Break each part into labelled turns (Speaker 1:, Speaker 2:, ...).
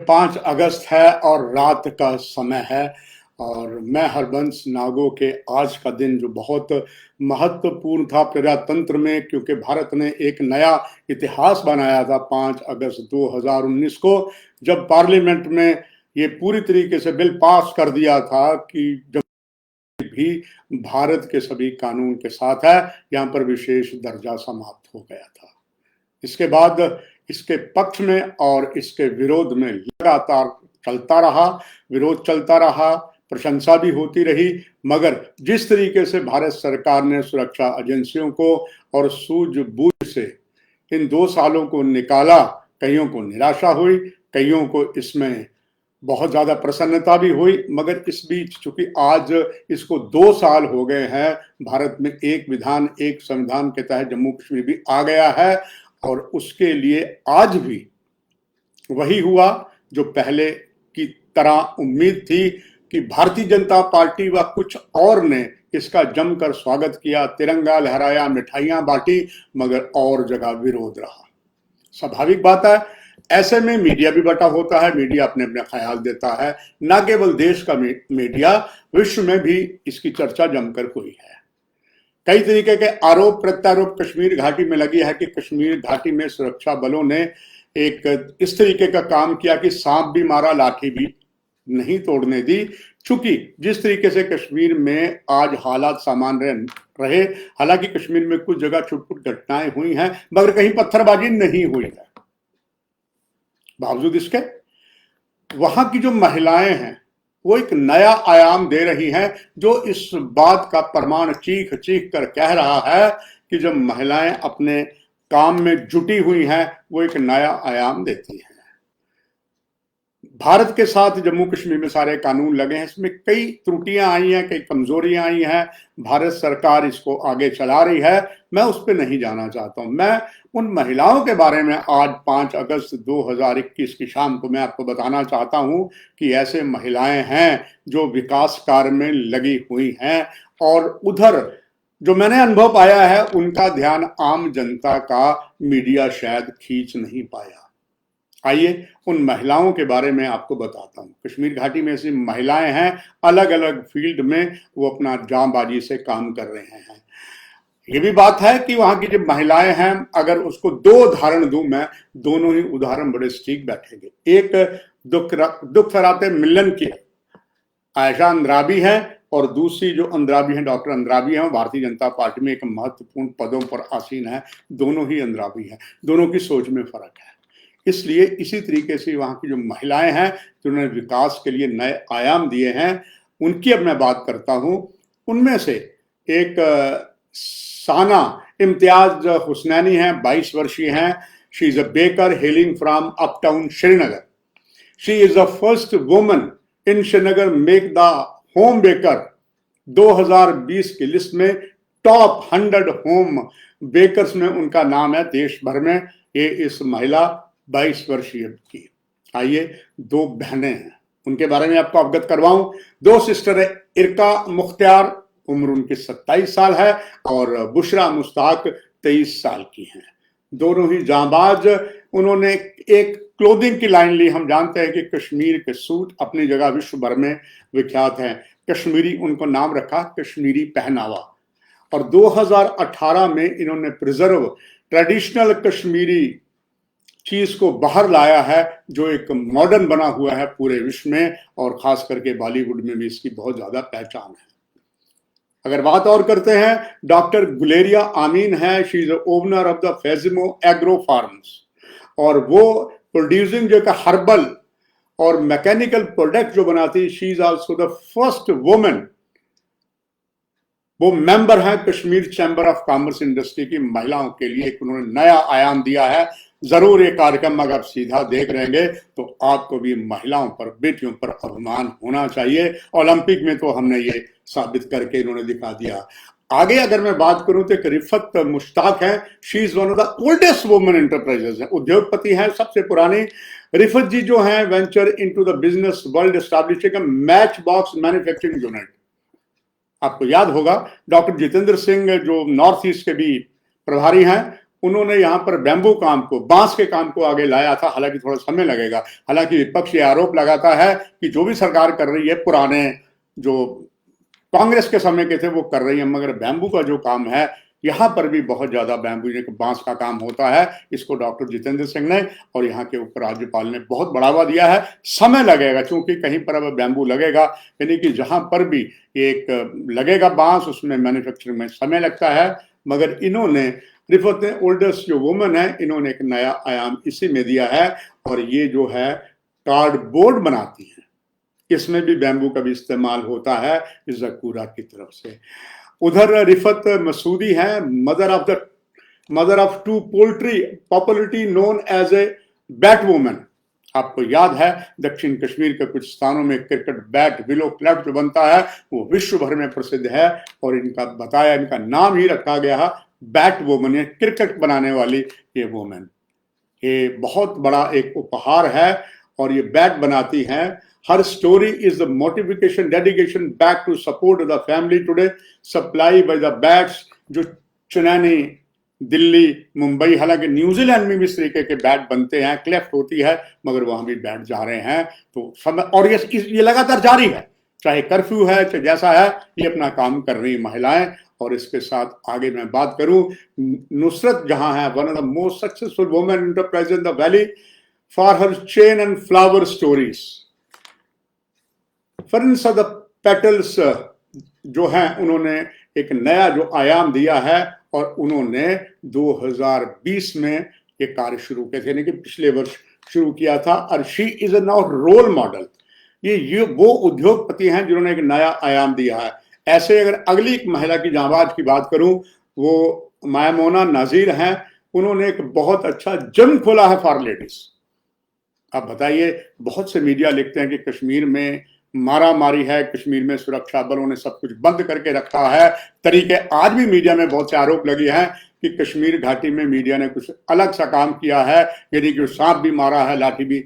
Speaker 1: 5 अगस्त है और रात का समय है और मैं हरबंस नागो के आज का दिन जो बहुत महत्वपूर्ण था प्रजातंत्र में, क्योंकि भारत ने एक नया इतिहास बनाया था 5 अगस्त 2019 को, जब पार्लियामेंट में ये पूरी तरीके से बिल पास कर दिया था कि जब भी भारत के सभी कानून के साथ है, यहाँ पर विशेष दर्जा समाप्त हो गया था। इसके बाद इसके पक्ष में और इसके विरोध में लगातार चलता रहा, विरोध चलता रहा, प्रशंसा भी होती रही, मगर जिस तरीके से भारत सरकार ने सुरक्षा एजेंसियों को और सूझबूझ से इन 2 सालों को निकाला, कईयों को निराशा हुई, कईयों को इसमें बहुत ज्यादा प्रसन्नता भी हुई। मगर इस बीच चूंकि आज इसको 2 साल हो गए हैं, भारत में एक विधान, एक संविधान के तहत जम्मू कश्मीर भी आ गया है और उसके लिए आज भी वही हुआ जो पहले की तरह उम्मीद थी कि भारतीय जनता पार्टी व कुछ और ने इसका जमकर स्वागत किया, तिरंगा लहराया, मिठाइयां बांटी, मगर और जगह विरोध रहा। स्वाभाविक बात है, ऐसे में मीडिया भी बटा होता है, मीडिया अपने अपने ख्याल देता है। न केवल देश का मीडिया, विश्व में भी इसकी चर्चा जमकर हुई है। कई तरीके के आरोप प्रत्यारोप कश्मीर घाटी में लगी है कि कश्मीर घाटी में सुरक्षा बलों ने एक इस तरीके का काम किया कि सांप भी मारा, लाठी भी नहीं तोड़ने दी। चूंकि जिस तरीके से कश्मीर में आज हालात सामान्य रहे, हालांकि कश्मीर में कुछ जगह छुटपुट घटनाएं हुई हैं, मगर कहीं पत्थरबाजी नहीं हुई है। बावजूद इसके वहां की जो महिलाएं हैं वो एक नया आयाम दे रही हैं, जो इस बात का प्रमाण चीख चीख कर कह रहा है कि जब महिलाएं अपने काम में जुटी हुई हैं, वो एक नया आयाम देती हैं। भारत के साथ जम्मू कश्मीर में सारे कानून लगे हैं, इसमें कई त्रुटियां आई हैं, कई कमजोरियां आई हैं। भारत सरकार इसको आगे चला रही है, मैं उस पर नहीं जाना चाहता हूं। मैं उन महिलाओं के बारे में आज 5 अगस्त 2021 की शाम को मैं आपको बताना चाहता हूं कि ऐसे महिलाएं हैं जो विकास कार्य में लगी हुई हैं और उधर जो मैंने अनुभव पाया है उनका ध्यान आम जनता का मीडिया शायद खींच नहीं पाया। आइए उन महिलाओं के बारे में आपको बताता हूं। कश्मीर घाटी में ऐसी महिलाएं हैं, अलग अलग फील्ड में वो अपना जांबाजी से काम कर रहे हैं। ये भी बात है कि वहां की जो महिलाएं हैं, अगर उसको 2 उदाहरण दूं मैं, दोनों ही उदाहरण बड़े ठीक बैठेंगे। एक दुख सराते मिलन की आयशा अंद्राबी है और दूसरी जो अंद्राबी हैं, डॉक्टर अंद्राबी हैं, भारतीय जनता पार्टी में एक महत्वपूर्ण पदों पर आसीन है। दोनों ही अंद्राबी हैं, दोनों की सोच में फर्क है। इसलिए इसी तरीके से वहां की जो महिलाएं हैं जिन्होंने विकास के लिए नए आयाम दिए हैं, उनकी अब मैं बात करता हूं। उनमें से एक साना इम्तियाज हुसनैनी हैं, 22 वर्षीय हैं। She is a baker hailing from uptown Srinagar. She is the first woman in Srinagar make the home baker 2020 की लिस्ट में टॉप 100 होम बेकर्स में उनका नाम है देश भर में। ये इस महिला 22 वर्षीय की। आइए 2 बहनें हैं, उनके बारे में आपको अवगत करवाऊं। 2 सिस्टर है, इरका मुख्तियार, उम्र उनकी 27 साल है, और बुशरा मुश्ताक 23 साल की हैं। दोनों ही जांबाज। उन्होंने एक क्लोथिंग की लाइन ली। हम जानते हैं कि कश्मीर के सूट अपनी जगह विश्व भर में विख्यात हैं। कश्मीरी उनको नाम रखा कश्मीरी पहनावा, और 2018 में इन्होंने प्रिजर्व ट्रेडिशनल कश्मीरी चीज को बाहर लाया है, जो एक मॉडर्न बना हुआ है पूरे विश्व में, और खास करके बॉलीवुड में भी इसकी बहुत ज्यादा पहचान है। अगर बात और करते हैं, डॉक्टर गुलेरिया आमीन है। She is owner of the फेजिमो एग्रो फार्म्स, और वो प्रोड्यूसिंग जो हर्बल और मैकेनिकल प्रोडक्ट जो बनाती, she is also the first women. वो मेंबर हैं Kashmir chamber of commerce industry की। महिलाओं के लिए उन्होंने नया आयाम दिया है। जरूर ये कार्यक्रम अगर आप सीधा देख रहेंगे तो आपको भी महिलाओं पर, बेटियों पर अभिमान होना चाहिए। ओलंपिक में तो हमने ये साबित करके इन्होंने दिखा दिया। आगे अगर मैं बात करूं तो एक रिफत मुश्ताक है। She is one of the oldest women enterprises है, उद्योगपति हैं, सबसे पुरानी। रिफत जी जो हैं venture into the business world, establishing a match box manufacturing unit. आपको याद होगा डॉक्टर जितेंद्र सिंह जो नॉर्थ ईस्ट के भी प्रभारी हैं, उन्होंने यहाँ पर बैम्बू काम को, बांस के काम को आगे लाया था। हालांकि थोड़ा समय लगेगा। हालांकि विपक्ष ये आरोप लगाता है कि जो भी सरकार कर रही है पुराने जो कांग्रेस के समय के थे वो कर रही है, मगर बैम्बू का जो काम है यहाँ पर भी बहुत ज्यादा बैम्बू बांस का काम होता है। इसको डॉक्टर जितेंद्र सिंह ने और यहाँ के उप राज्यपाल ने बहुत बढ़ावा दिया है। समय लगेगा, क्योंकि कहीं पर अब बैम्बू लगेगा, यानी कि जहां पर भी एक लगेगा बांस, उसमें मैन्युफैक्चरिंग में समय लगता है। मगर इन्होंने, रिफत ने, ओल्डेस्ट जो वुमेन है, इन्होंने एक नया आयाम इसी में दिया है। और ये जो है कार्डबोर्ड बनाती है, इसमें भी बैम्बू का भी इस्तेमाल होता है ज़कूरा की तरफ से। उधर रिफत मसूदी है, mother of two poultry, popularity known as a bat woman. आपको याद है दक्षिण कश्मीर के कुछ स्थानों में क्रिकेट बैट, विलो क्लैट जो बनता है वो विश्व भर में प्रसिद्ध है। और इनका नाम ही रखा गया है बैट वुमन, क्रिकेट बनाने वाली ये वुमेन। ये बहुत बड़ा एक उपहार है और ये बैट बनाती हैं। Her story is the motivation, dedication back to support the family today, supply by the bats. जो चेन्नई, दिल्ली, मुंबई, हालांकि न्यूजीलैंड में भी इस तरीके के बैट बनते हैं, क्लेफ्ट होती है, मगर वहां भी बैट जा रहे हैं। तो समय, और ये लगातार जारी है, चाहे कर्फ्यू है चाहे जैसा है, ये अपना काम कर रही महिलाएं। और इसके साथ आगे मैं बात करूं, नुसरत जहां है, one of the most successful women enterprise in the valley for her chain and flower stories. फरनसा द पेटल्स जो हैं, उन्होंने एक नया जो आयाम दिया है और उन्होंने 2020 में ये कार्य शुरू किए थे, यानी कि पिछले वर्ष शुरू किया था। और she is a now role model. ये वो उद्योगपति हैं जिन्होंने एक नया आयाम दिया है। ऐसे अगर अगली एक महिला की जांबाज की बात करूं, वो मायमोना नाजीर हैं। उन्होंने एक बहुत अच्छा जिम खोला है फॉर लेडीज। अब बताइए, बहुत से मीडिया लिखते हैं कि कश्मीर में मारा मारी है, कश्मीर में सुरक्षा बलों ने सब कुछ बंद करके रखा है, तरीके। आज भी मीडिया में बहुत से आरोप लगे हैं कि कश्मीर घाटी में मीडिया ने कुछ अलग सा काम किया है, यानी कि सांप भी मारा है, लाठी भी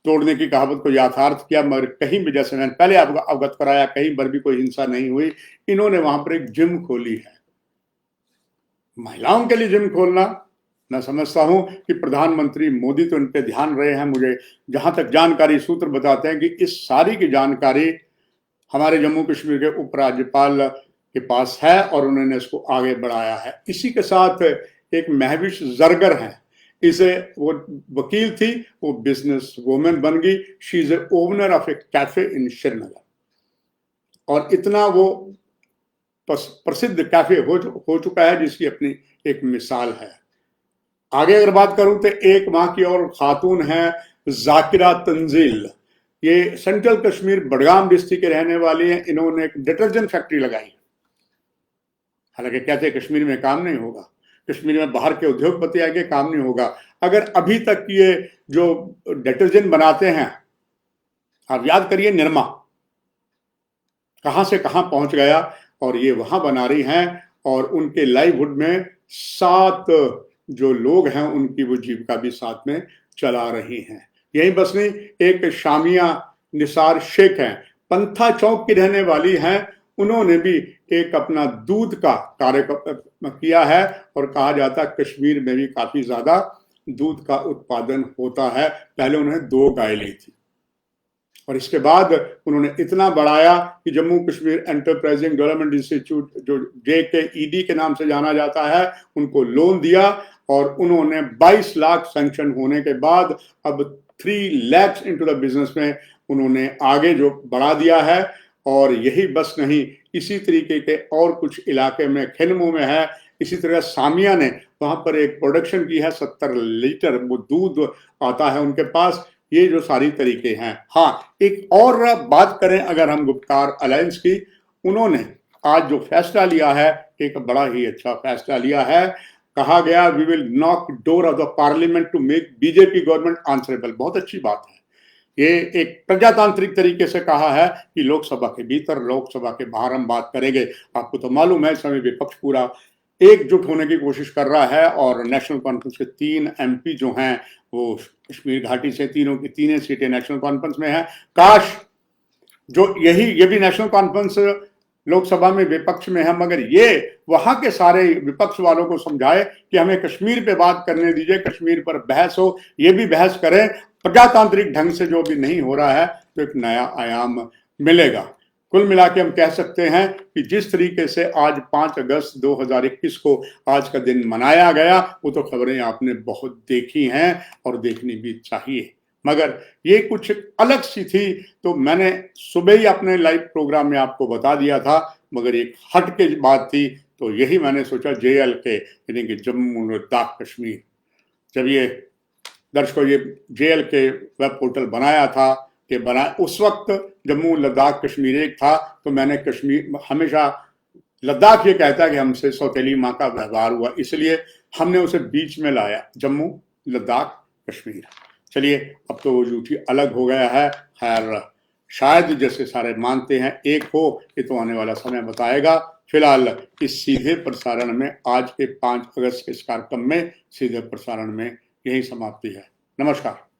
Speaker 1: तोड़ने की कहावत को यथार्थ किया। मगर कहीं भी, जैसे मैंने पहले आपको अवगत कराया, कहीं पर भी कोई हिंसा नहीं हुई। इन्होंने वहां पर एक जिम खोली है। महिलाओं के लिए जिम खोलना, मैं समझता हूं कि प्रधानमंत्री मोदी तो इन पे ध्यान रहे हैं। मुझे जहां तक जानकारी, सूत्र बताते हैं कि इस सारी की जानकारी हमारे जम्मू कश्मीर के उपराज्यपाल के पास है और उन्होंने इसको आगे बढ़ाया है। इसी के साथ एक महविश जरगर हैं, इसे वो वकील थी, वो बिजनेस वुमेन बन गई। She is a owner of A cafe in Srinagar, और इतना वो प्रसिद्ध कैफे हो चुका है जिसकी अपनी एक मिसाल है। आगे अगर बात करूं तो एक माह की और खातून है जाकिरा तंजील। ये सेंट्रल कश्मीर बडगाम डिस्ट्रिक्ट के रहने वाली हैं। इन्होंने एक डिटर्जेंट फैक्ट्री लगाई। हालांकि कहते हैं कश्मीर में काम नहीं होगा, कश्मीर में बाहर के उद्योगपति आगे काम नहीं होगा। अगर अभी तक ये जो डिटर्जेंट बनाते हैं, आप याद करिए निरमा कहां से कहां पहुंच गया, और ये वहां बना रही हैं। और उनके लाइवहुड में 7 जो लोग हैं उनकी वो जीविका भी साथ में चला रही हैं। यही बस नहीं, एक शामिया निसार शेख हैं, पंथा चौक की रहने वाली हैं। उन्होंने भी एक अपना दूध का कार्य किया है और कहा जाता है कश्मीर में भी काफी ज्यादा दूध का उत्पादन होता है। पहले उन्होंने 2 गाय ली थी और इसके बाद उन्होंने इतना बढ़ाया कि Jammu Kashmir enterprising development institute, जो JKED के नाम से जाना जाता है, उनको लोन दिया और उन्होंने 22 लाख सैंक्शन होने के बाद अब 3 लाख इनटू द बिजनेस में उन्होंने आगे जो बढ़ा दिया है। और यही बस नहीं, इसी तरीके के और कुछ इलाके में खिलमू में है। इसी तरह सामिया ने वहां पर एक प्रोडक्शन की है, 70 लीटर वो दूध आता है उनके पास। ये जो सारी तरीके हैं। हाँ, एक और बात करें अगर हम गुप्कार अलायंस की, उन्होंने आज जो फैसला लिया है, एक बड़ा ही अच्छा फैसला लिया है। कहा गया we will knock door of the parliament to make BJP government answerable. बहुत अच्छी बात है। ये एक प्रजातांत्रिक तरीके से कहा है कि लोकसभा के भीतर, लोकसभा के बाहर हम बात करेंगे। आपको तो मालूम है इस समय विपक्ष पूरा एकजुट होने की कोशिश कर रहा है और नेशनल कॉन्फ्रेंस के 3 MP जो हैं वो कश्मीर घाटी से, तीनों की तीनों सीटें नेशनल कॉन्फ्रेंस में हैं। काश जो ये भी नेशनल कॉन्फ्रेंस लोकसभा में विपक्ष में है, मगर ये वहां के सारे विपक्ष वालों को समझाए कि हमें कश्मीर पे बात करने दीजिए, कश्मीर पर बहस हो, ये भी बहस करें, प्रजातांत्रिक ढंग से जो भी नहीं हो रहा है तो एक नया आयाम मिलेगा। कुल मिला के हम कह सकते हैं कि जिस तरीके से आज 5 अगस्त 2021 को आज का दिन मनाया गया, वो तो खबरें आपने बहुत देखी हैं और देखनी भी चाहिए, मगर ये कुछ अलग सी थी, तो मैंने सुबह ही अपने लाइव प्रोग्राम में आपको बता दिया था, मगर एक हट के बात थी, तो यही मैंने सोचा JLK यानी कि जम्मू लद्दाख कश्मीर। जब ये दर्शकों ये JLK वेब पोर्टल बनाया था कि उस वक्त जम्मू लद्दाख कश्मीर एक था, तो मैंने कश्मीर हमेशा लद्दाख ये कहता है कि हमसे सौतेली माँ का व्यवहार हुआ, इसलिए हमने उसे बीच में लाया, जम्मू लद्दाख कश्मीर। चलिए अब तो वो यूटी अलग हो गया है, खैर शायद जैसे सारे मानते हैं एक हो, ये तो आने वाला समय बताएगा। फिलहाल इस सीधे प्रसारण में आज के 5 अगस्त के इस कार्यक्रम में सीधे प्रसारण में यही समाप्ति है। नमस्कार।